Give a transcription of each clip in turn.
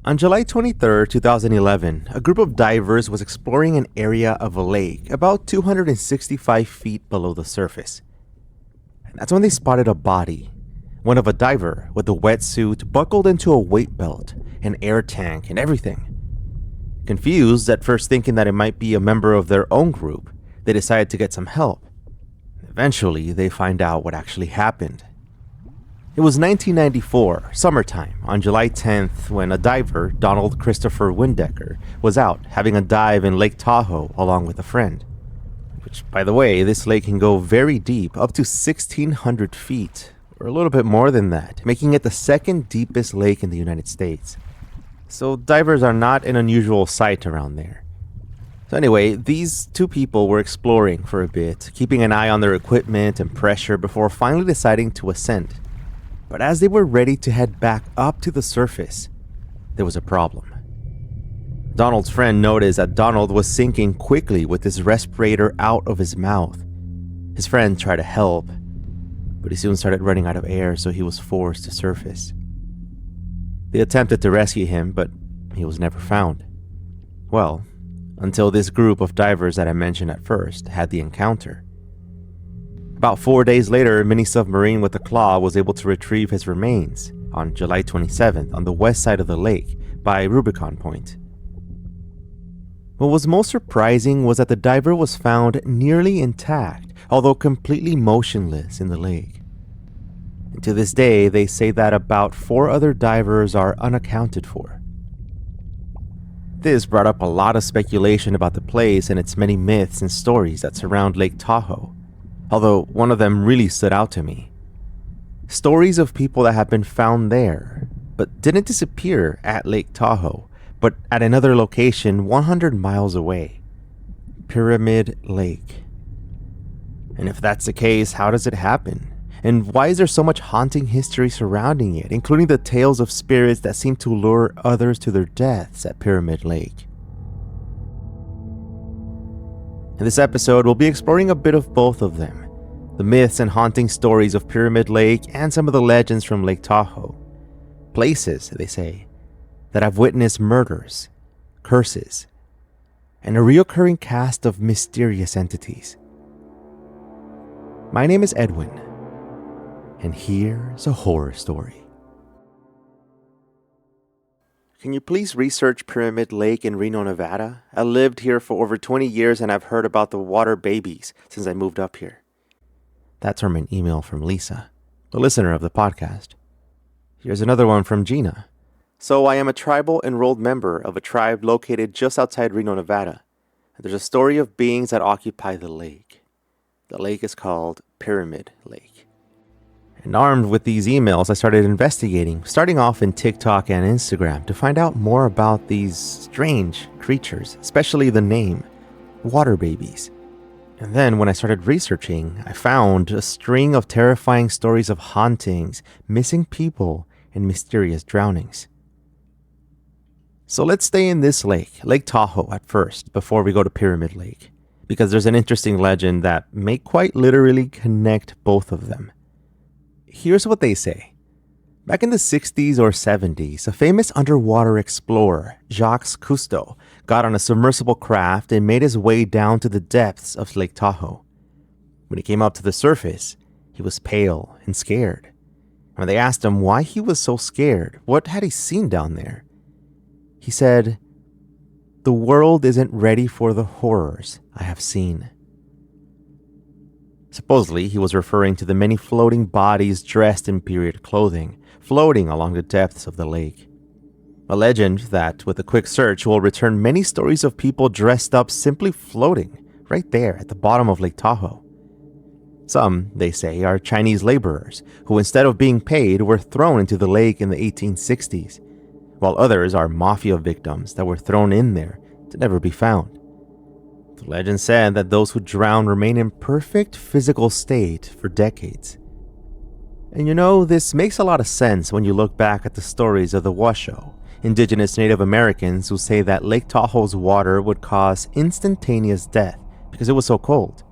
On July 23, 2011, a group of divers was exploring an area of a lake about 265 feet below the surface. And that's when they spotted a body, one of a diver with a wetsuit buckled into a weight belt, an air tank, and everything. Confused, at first thinking that it might be a member of their own group, they decided to get some help. Eventually, they find out what actually happened. It was 1994, summertime, on July 10th, when a diver, Donald Christopher Windecker, was out having a dive in Lake Tahoe along with a friend. Which, by the way, this lake can go very deep, up to 1,600 feet, or a little bit more than that, making it the second deepest lake in the United States. So divers are not an unusual sight around there. So anyway, these two people were exploring for a bit, keeping an eye on their equipment and pressure before finally deciding to ascend. But as they were ready to head back up to the surface, there was a problem. Donald's friend noticed that Donald was sinking quickly with his respirator out of his mouth. His friend tried to help, but he soon started running out of air, so he was forced to surface. They attempted to rescue him, but he was never found. Well, until this group of divers that I mentioned at first had the encounter. About 4 days later, a mini submarine with a claw was able to retrieve his remains on July 27th on the west side of the lake by Rubicon Point. What was most surprising was that the diver was found nearly intact, although completely motionless in the lake. And to this day, they say that about 4 other divers are unaccounted for. This brought up a lot of speculation about the place and its many myths and stories that surround Lake Tahoe, although one of them really stood out to me. Stories of people that have been found there, but didn't disappear at Lake Tahoe, but at another location 100 miles away, Pyramid Lake. And if that's the case, how does it happen? And why is there so much haunting history surrounding it, including the tales of spirits that seem to lure others to their deaths at Pyramid Lake? In this episode, we'll be exploring a bit of both of them, the myths and haunting stories of Pyramid Lake and some of the legends from Lake Tahoe. Places, they say, that have witnessed murders, curses, and a reoccurring cast of mysterious entities. My name is Edwin, and here's a horror story. Can you please research Pyramid Lake in Reno, Nevada? I lived here for over 20 years and I've heard about the water babies since I moved up here. That's from an email from Lisa, a listener of the podcast. Here's another one from Gina. So I am a tribal enrolled member of a tribe located just outside Reno, Nevada. There's a story of beings that occupy the lake. The lake is called Pyramid Lake. And armed with these emails, I started investigating, starting off in TikTok and Instagram to find out more about these strange creatures, especially the name, water babies. And then when I started researching, I found a string of terrifying stories of hauntings, missing people, and mysterious drownings. So let's stay in this lake, Lake Tahoe at first, before we go to Pyramid Lake, because there's an interesting legend that may quite literally connect both of them. Here's what they say. Back in the 60s or 70s, a famous underwater explorer, Jacques Cousteau, got on a submersible craft and made his way down to the depths of Lake Tahoe. When he came up to the surface, he was pale and scared. When they asked him why he was so scared, what had he seen down there? He said, "The world isn't ready for the horrors I have seen." Supposedly, he was referring to the many floating bodies dressed in period clothing, floating along the depths of the lake. A legend that, with a quick search, will return many stories of people dressed up simply floating right there at the bottom of Lake Tahoe. Some, they say, are Chinese laborers who, instead of being paid, were thrown into the lake in the 1860s, while others are mafia victims that were thrown in there to never be found. The legend said that those who drown remain in perfect physical state for decades. And you know, this makes a lot of sense when you look back at the stories of the Washo, indigenous Native Americans who say that Lake Tahoe's water would cause instantaneous death because it was so cold.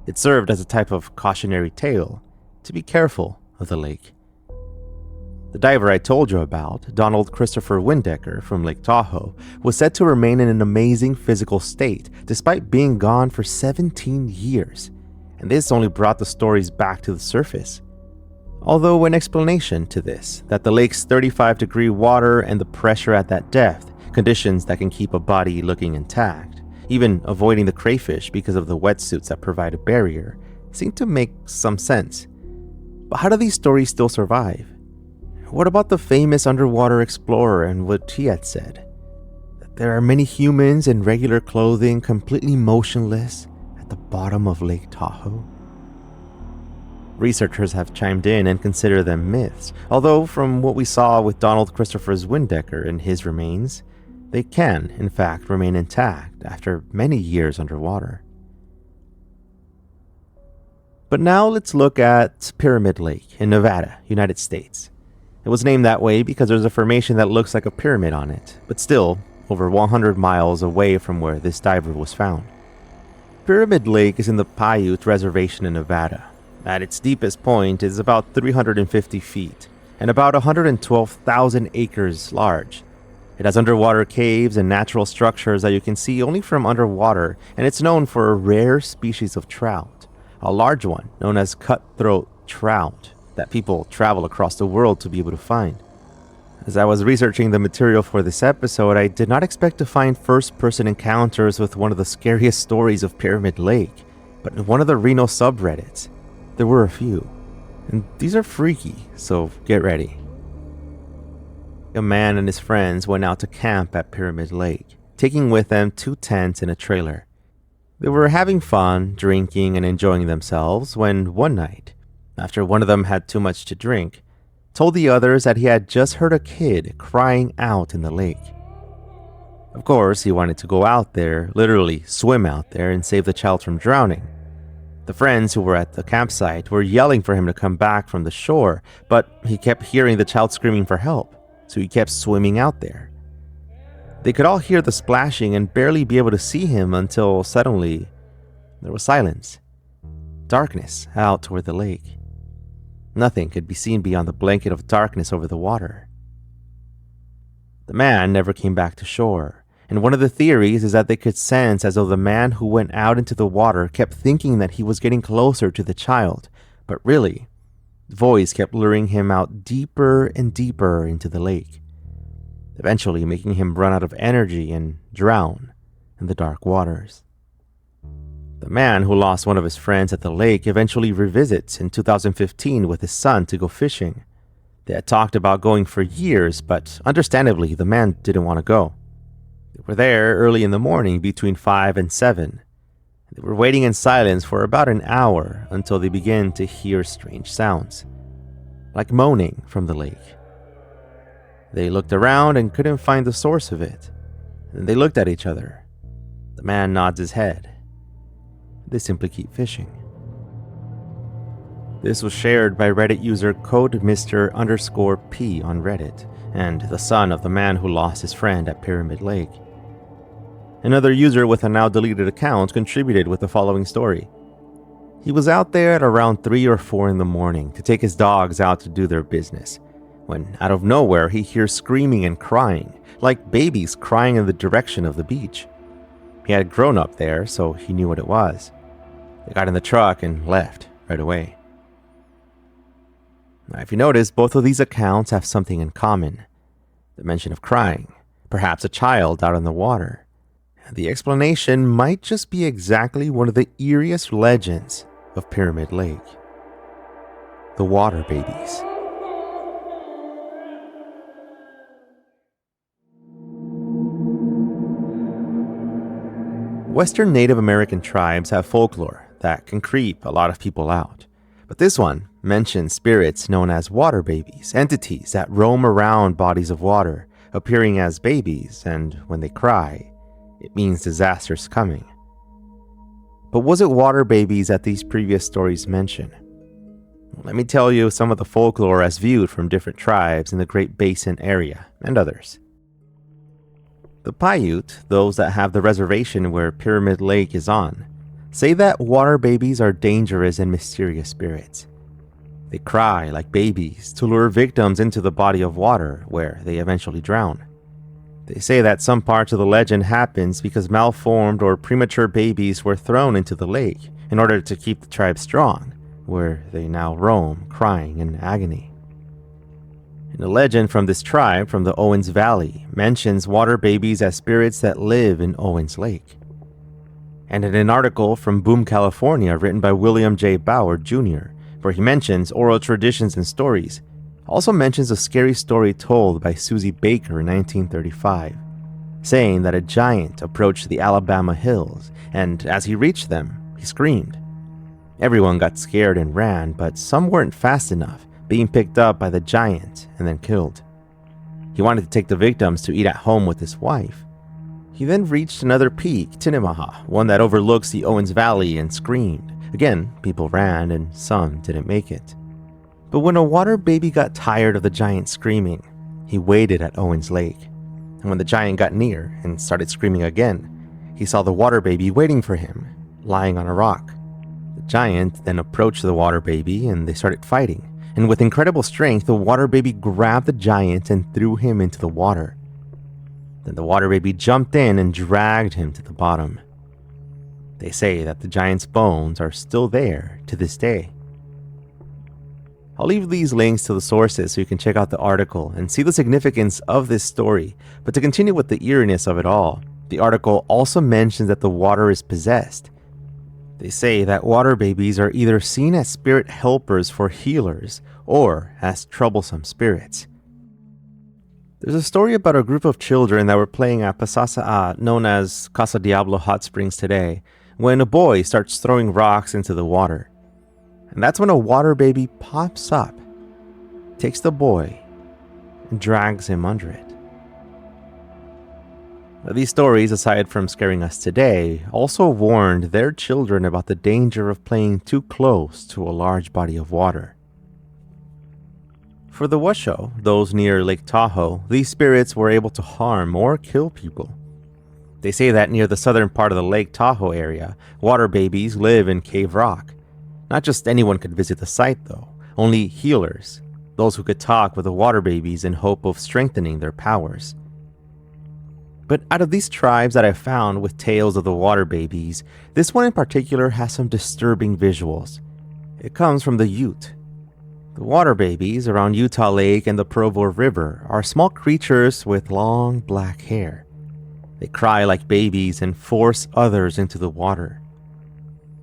It served as a type of cautionary tale to be careful of the lake. The diver I told you about, Donald Christopher Windecker from Lake Tahoe, was said to remain in an amazing physical state despite being gone for 17 years, and this only brought the stories back to the surface. Although an explanation to this, that the lake's 35-degree water and the pressure at that depth, conditions that can keep a body looking intact, even avoiding the crayfish because of the wetsuits that provide a barrier, seem to make some sense. But how do these stories still survive? What about the famous underwater explorer and what he had said? That there are many humans in regular clothing completely motionless at the bottom of Lake Tahoe? Researchers have chimed in and consider them myths, although from what we saw with Donald Christopher's Windecker and his remains, they can, in fact, remain intact after many years underwater. But now let's look at Pyramid Lake in Nevada, United States. It was named that way because there's a formation that looks like a pyramid on it, but still over 100 miles away from where this diver was found. Pyramid Lake is in the Paiute Reservation in Nevada. At its deepest point, it is about 350 feet and about 112,000 acres large. It has underwater caves and natural structures that you can see only from underwater, and it's known for a rare species of trout, a large one known as cutthroat trout, that people travel across the world to be able to find. As I was researching the material for this episode, I did not expect to find first-person encounters with one of the scariest stories of Pyramid Lake, but in one of the Reno subreddits, there were a few. And these are freaky, so get ready. A man and his friends went out to camp at Pyramid Lake, taking with them 2 tents and a trailer. They were having fun, drinking, and enjoying themselves when one night, after one of them had too much to drink, told the others that he had just heard a kid crying out in the lake. Of course, he wanted to go out there, literally swim out there, and save the child from drowning. The friends who were at the campsite were yelling for him to come back from the shore, but he kept hearing the child screaming for help, so he kept swimming out there. They could all hear the splashing and barely be able to see him until suddenly there was silence. Darkness out toward the lake. Nothing could be seen beyond the blanket of darkness over the water. The man never came back to shore, and one of the theories is that they could sense as though the man who went out into the water kept thinking that he was getting closer to the child, but really, the voice kept luring him out deeper and deeper into the lake, eventually making him run out of energy and drown in the dark waters. The man who lost one of his friends at the lake eventually revisits in 2015 with his son to go fishing. They had talked about going for years, but understandably, the man didn't want to go. They were there early in the morning between 5 and 7. They were waiting in silence for about an hour until they began to hear strange sounds, like moaning from the lake. They looked around and couldn't find the source of it. Then they looked at each other. The man nods his head. They simply keep fishing. This was shared by Reddit user CodeMr_P on Reddit, and the son of the man who lost his friend at Pyramid Lake. Another user with a now deleted account contributed with the following story. He was out there at around 3 or 4 in the morning to take his dogs out to do their business, when out of nowhere he hears screaming and crying, like babies crying in the direction of the beach. He had grown up there, so he knew what it was. They got in the truck and left right away. Now, if you notice, both of these accounts have something in common. The mention of crying, perhaps a child out in the water. The explanation might just be exactly one of the eeriest legends of Pyramid Lake. The water babies. Western Native American tribes have folklore that can creep a lot of people out. But this one mentions spirits known as water babies, entities that roam around bodies of water, appearing as babies, and when they cry, it means disaster's coming. But was it water babies that these previous stories mention? Let me tell you some of the folklore as viewed from different tribes in the Great Basin area, and others. The Paiute, those that have the reservation where Pyramid Lake is on, say that water babies are dangerous and mysterious spirits. They cry like babies to lure victims into the body of water where they eventually drown. They say that some parts of the legend happens because malformed or premature babies were thrown into the lake in order to keep the tribe strong, where they now roam, crying in agony. And a legend from this tribe from the Owens Valley mentions water babies as spirits that live in Owens Lake. And in an article from Boom, California, written by William J. Bauer, Jr., where he mentions oral traditions and stories, also mentions a scary story told by Susie Baker in 1935, saying that a giant approached the Alabama hills, and as he reached them, he screamed. Everyone got scared and ran, but some weren't fast enough, being picked up by the giant and then killed. He wanted to take the victims to eat at home with his wife. He then reached another peak, Tinemaha, one that overlooks the Owens Valley, and screamed. Again, people ran and some didn't make it. But when a water baby got tired of the giant screaming, he waited at Owens Lake. And when the giant got near and started screaming again, he saw the water baby waiting for him, lying on a rock. The giant then approached the water baby and they started fighting. And with incredible strength, the water baby grabbed the giant and threw him into the water. Then the water baby jumped in and dragged him to the bottom. They say that the giant's bones are still there to this day. I'll leave these links to the sources so you can check out the article and see the significance of this story. But to continue with the eeriness of it all, the article also mentions that the water is possessed. They say that water babies are either seen as spirit helpers for healers or as troublesome spirits. There's a story about a group of children that were playing at Pasasa'a, known as Casa Diablo Hot Springs today, when a boy starts throwing rocks into the water. And that's when a water baby pops up, takes the boy, and drags him under it. Now, these stories, aside from scaring us today, also warned their children about the danger of playing too close to a large body of water. For the Washo, those near Lake Tahoe, these spirits were able to harm or kill people. They say that near the southern part of the Lake Tahoe area, water babies live in Cave Rock. Not just anyone could visit the site though, only healers, those who could talk with the water babies in hope of strengthening their powers. But out of these tribes that I found with tales of the water babies, this one in particular has some disturbing visuals. It comes from the Ute. The water babies around Utah Lake and the Provo River are small creatures with long black hair. They cry like babies and force others into the water.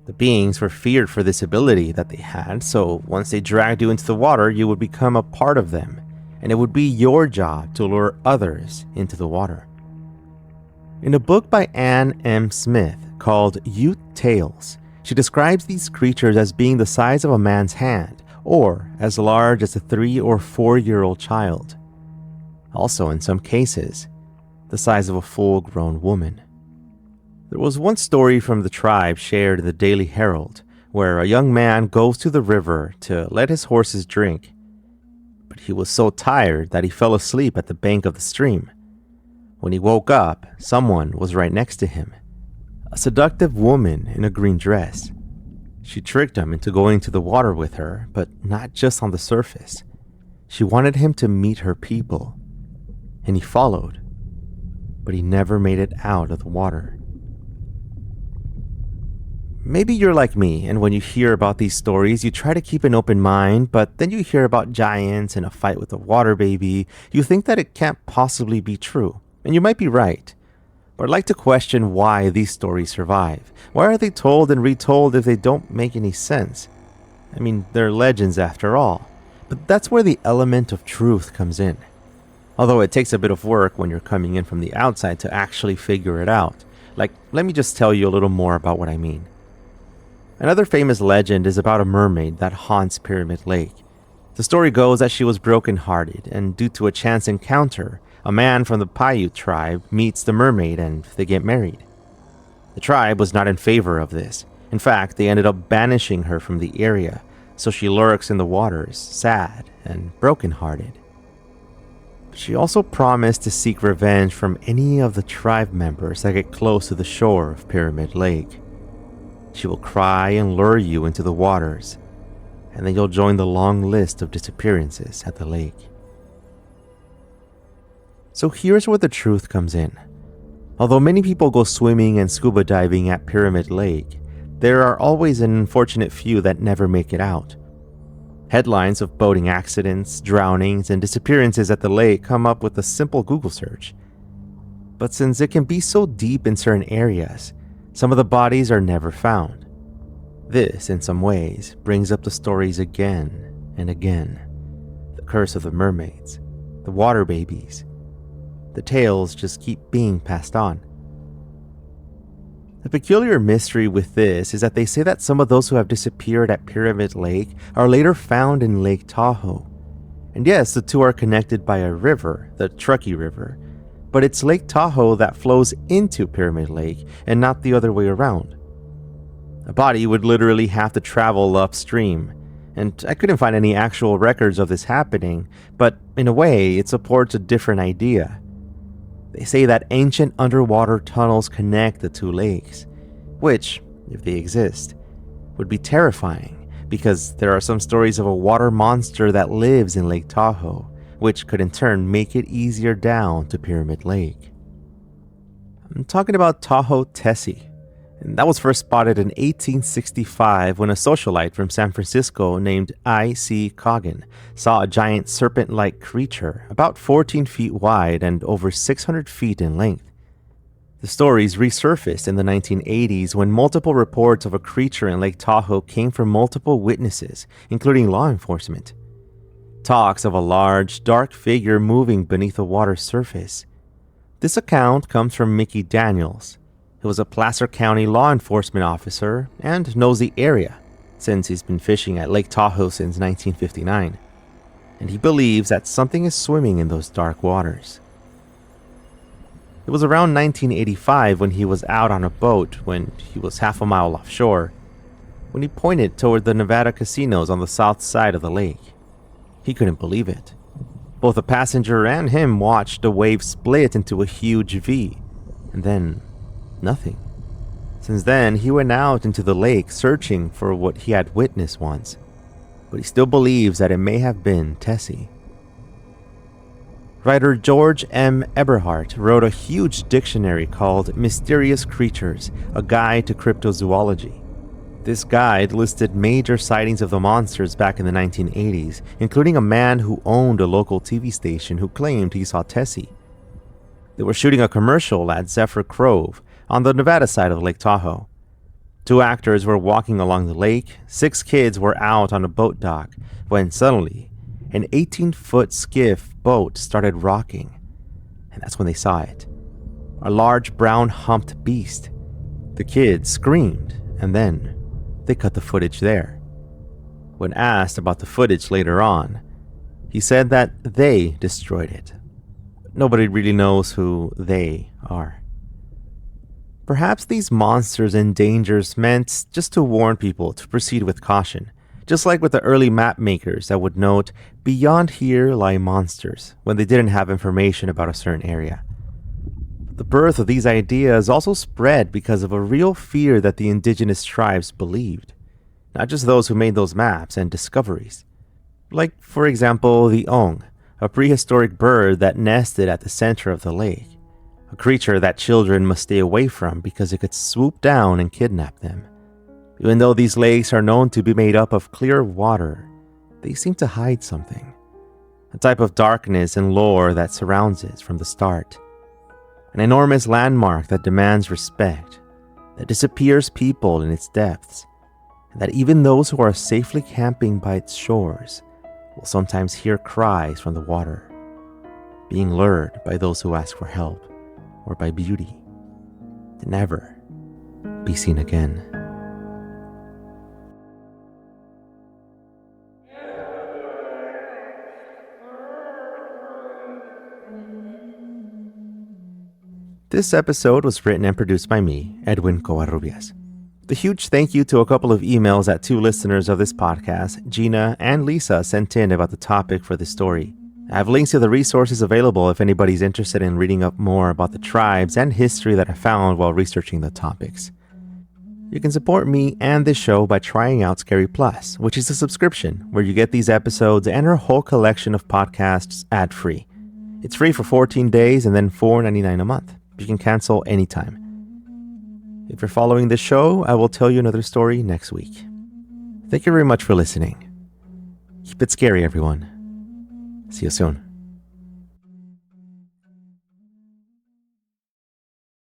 The beings were feared for this ability that they had, so once they dragged you into the water, you would become a part of them, and it would be your job to lure others into the water. In a book by Anne M. Smith called Ute Tales, she describes these creatures as being the size of a man's hand, or as large as a 3 or 4-year-old child. Also, in some cases, the size of a full-grown woman. There was one story from the tribe shared in the Daily Herald, where a young man goes to the river to let his horses drink. But he was so tired that he fell asleep at the bank of the stream. When he woke up, someone was right next to him. A seductive woman in a green dress. She tricked him into going to the water with her, but not just on the surface. She wanted him to meet her people. And he followed, but he never made it out of the water. Maybe you're like me, and when you hear about these stories, you try to keep an open mind, but then you hear about giants and a fight with a water baby, you think that it can't possibly be true. And you might be right. But I'd like to question why these stories survive. Why are they told and retold if they don't make any sense? I mean, they're legends after all. But that's where the element of truth comes in. Although it takes a bit of work when you're coming in from the outside to actually figure it out. Like, let me just tell you a little more about what I mean. Another famous legend is about a mermaid that haunts Pyramid Lake. The story goes that she was broken-hearted, and due to a chance encounter, a man from the Paiute tribe meets the mermaid and they get married. The tribe was not in favor of this. In fact, they ended up banishing her from the area, so she lurks in the waters, sad and broken-hearted. She also promised to seek revenge from any of the tribe members that get close to the shore of Pyramid Lake. She will cry and lure you into the waters, and then you'll join the long list of disappearances at the lake. So here's where the truth comes in. Although many people go swimming and scuba diving at Pyramid Lake, there are always an unfortunate few that never make it out. Headlines of boating accidents, drownings, and disappearances at the lake come up with a simple Google search. But since it can be so deep in certain areas, some of the bodies are never found. This, in some ways, brings up the stories again and again. The curse of the mermaids, the water babies. The tales just keep being passed on. The peculiar mystery with this is that they say that some of those who have disappeared at Pyramid Lake are later found in Lake Tahoe. And yes, the two are connected by a river, the Truckee River, but it's Lake Tahoe that flows into Pyramid Lake and not the other way around. A body would literally have to travel upstream, and I couldn't find any actual records of this happening, but in a way, it supports a different idea. They say that ancient underwater tunnels connect the two lakes, which, if they exist, would be terrifying because there are some stories of a water monster that lives in Lake Tahoe, which could in turn make it easier down to Pyramid Lake. I'm talking about Tahoe Tessie, and that was first spotted in 1865 when a socialite from San Francisco named I.C. Coggin saw a giant serpent-like creature about 14 feet wide and over 600 feet in length. The stories resurfaced in the 1980s when multiple reports of a creature in Lake Tahoe came from multiple witnesses, including law enforcement. Talks of a large, dark figure moving beneath the water's surface. This account comes from Mickey Daniels. He was a Placer County law enforcement officer and knows the area since he's been fishing at Lake Tahoe since 1959. And he believes that something is swimming in those dark waters. It was around 1985 when he was out on a boat when he was half a mile offshore, when he pointed toward the Nevada casinos on the south side of the lake. He couldn't believe it. Both the passenger and him watched the wave split into a huge V, and then nothing. Since then, he went out into the lake searching for what he had witnessed once, but he still believes that it may have been Tessie. Writer George M. Eberhardt wrote a huge dictionary called Mysterious Creatures, A Guide to Cryptozoology. This guide listed major sightings of the monsters back in the 1980s, including a man who owned a local TV station who claimed he saw Tessie. They were shooting a commercial at Zephyr Cove, on the Nevada side of Lake Tahoe. 2 actors were walking along the lake, 6 kids were out on a boat dock, when suddenly, an 18-foot skiff boat started rocking. And that's when they saw it. A large brown humped beast. The kids screamed, and then they cut the footage there. When asked about the footage later on, he said that they destroyed it. Nobody really knows who they are. Perhaps these monsters and dangers meant just to warn people to proceed with caution, just like with the early map makers that would note, "Beyond here lie monsters," when they didn't have information about a certain area. The birth of these ideas also spread because of a real fear that the indigenous tribes believed, not just those who made those maps and discoveries. Like, for example, the Ong, a prehistoric bird that nested at the center of the lake. A creature that children must stay away from because it could swoop down and kidnap them. Even though these lakes are known to be made up of clear water, they seem to hide something. A type of darkness and lore that surrounds it from the start. An enormous landmark that demands respect, that disappears people in its depths, and that even those who are safely camping by its shores will sometimes hear cries from the water, being lured by those who ask for help. Or by beauty, to never be seen again. This episode was written and produced by me, Edwin Covarrubias. A huge thank you to a couple of emails that 2 listeners of this podcast, Gina and Lisa, sent in about the topic for this story. I have links to the resources available if anybody's interested in reading up more about the tribes and history that I found while researching the topics. You can support me and this show by trying out Scary Plus, which is a subscription where you get these episodes and our whole collection of podcasts ad-free. It's free for 14 days and then $4.99 a month. You can cancel anytime. If you're following this show, I will tell you another story next week. Thank you very much for listening. Keep it scary, everyone. See you soon.